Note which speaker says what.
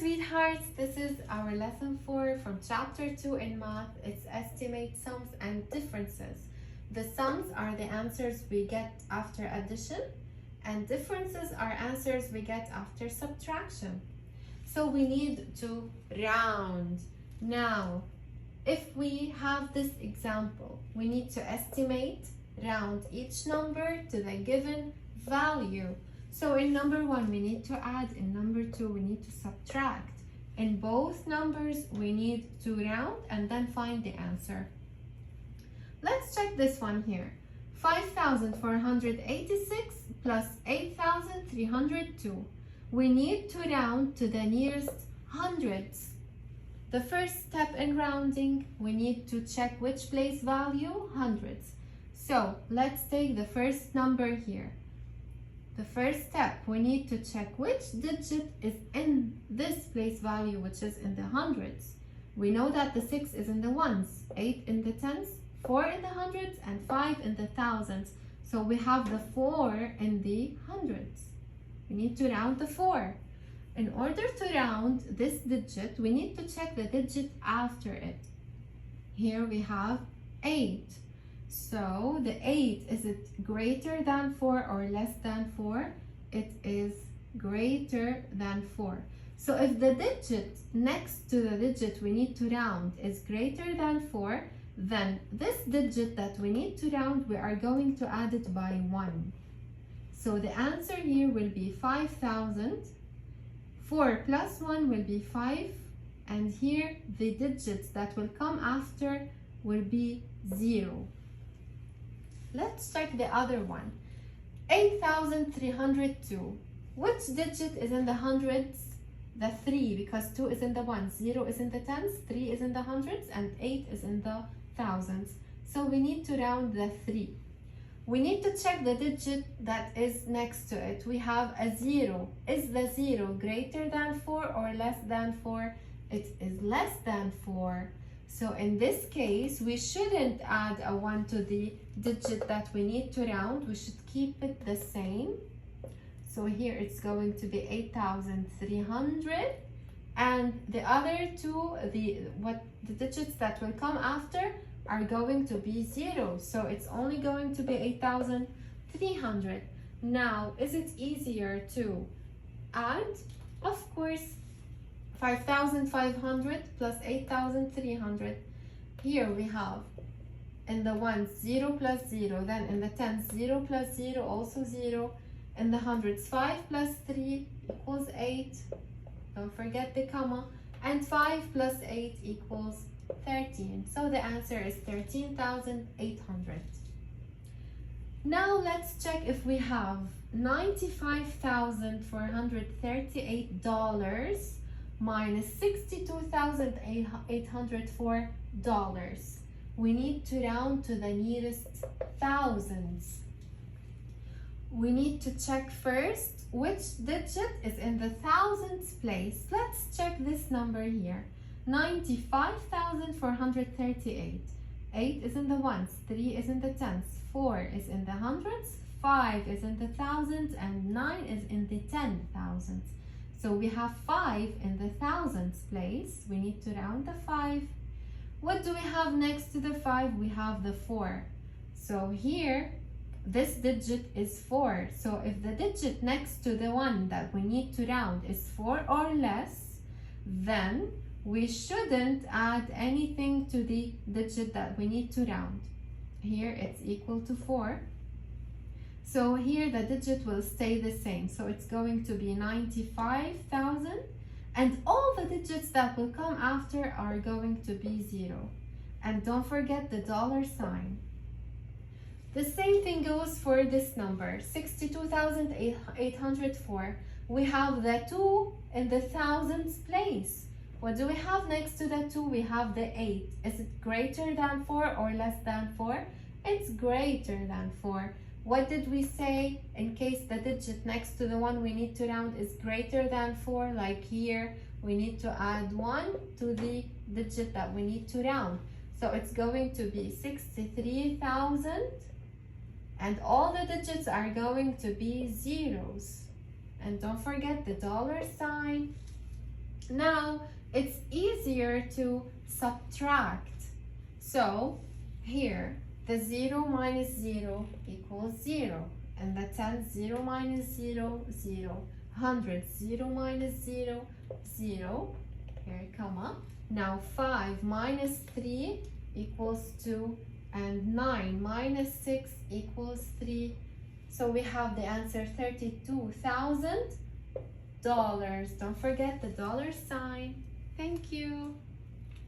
Speaker 1: sweethearts, this is our lesson 4 from chapter 2 in math. It's estimate sums and differences. The sums are the answers we get after addition, and differences are answers we get after subtraction. So we need to round. Now, if we have this example, we need to estimate, round each number to the given value. So in number 1, we need to add. In number 2, we need to subtract. In both numbers, we need to round and then find the answer. Let's check this one here. 5,486 plus 8,302. We need to round to the nearest hundreds. The first step in rounding, we need to check which place value, hundreds. So let's take the first number here. The first step, we need to check which digit is in this place value, which is in the hundreds. We know that the 6 is in the ones, 8 in the tens, 4 in the hundreds, and 5 in the thousands. So we have the 4 in the hundreds. We need to round the 4. In order to round this digit, we need to check the digit after it. Here we have 8. So the 8, is it greater than 4 or less than 4? It is greater than 4. So if the digit next to the digit we need to round is greater than 4, then this digit that we need to round, we are going to add it by 1. So the answer here will be 5,000. 4 plus 1 will be 5. And here the digits that will come after will be 0. Let's check the other one. 8,302. Which digit is in the hundreds? The 3, because 2 is in the ones, 0 is in the tens, 3 is in the hundreds, and 8 is in the thousands. So we need to round the 3. We need to check the digit that is next to it. We have a 0. Is the 0 greater than 4 or less than 4? It is less than 4. So in this case, we shouldn't add a 1 to the digit that we need to round. We should keep it the same. So here it's going to be 8,300. And the other two, the digits that will come after are going to be 0. So it's only going to be 8,300. Now, is it easier to add? Of course. 5,500 plus 8,300. Here we have in the ones 0 plus 0, then in the tens 0 plus 0, also 0. In the hundreds 5 plus 3 equals 8. Don't forget the comma. And 5 plus 8 equals 13. So the answer is 13,800. Now let's check if we have $95,438 minus $62,804. We need to round to the nearest thousands. We need to check first which digit is in the thousands place. Let's check this number here. 95,438. 8 is in the ones, 3 is in the tens, 4 is in the hundreds, 5 is in the thousands, and 9 is in the 10,000s. So we have 5 in the thousands place. We need to round the 5. What do we have next to the 5? We have the 4. So here, this digit is 4. So if the digit next to the one that we need to round is 4 or less, then we shouldn't add anything to the digit that we need to round. Here it's equal to 4. So here the digit will stay the same. So it's going to be 95,000. And all the digits that will come after are going to be 0. And don't forget the dollar sign. The same thing goes for this number, 62,804. We have the 2 in the thousands place. What do we have next to the 2? We have the 8. Is it greater than 4 or less than 4? It's greater than 4. What did we say in case the digit next to the one we need to round is greater than 4? Like here, we need to add 1 to the digit that we need to round. So it's going to be 63,000. And all the digits are going to be zeros. And don't forget the dollar sign. Now it's easier to subtract. So here the 0 minus 0 equals 0, and the 10, 0 minus 0, 0, 100, 0 minus 0, 0, here comma. Now 5 minus 3 equals 2, and 9 minus 6 equals 3. So we have the answer $32,000. Don't forget the dollar sign. Thank you.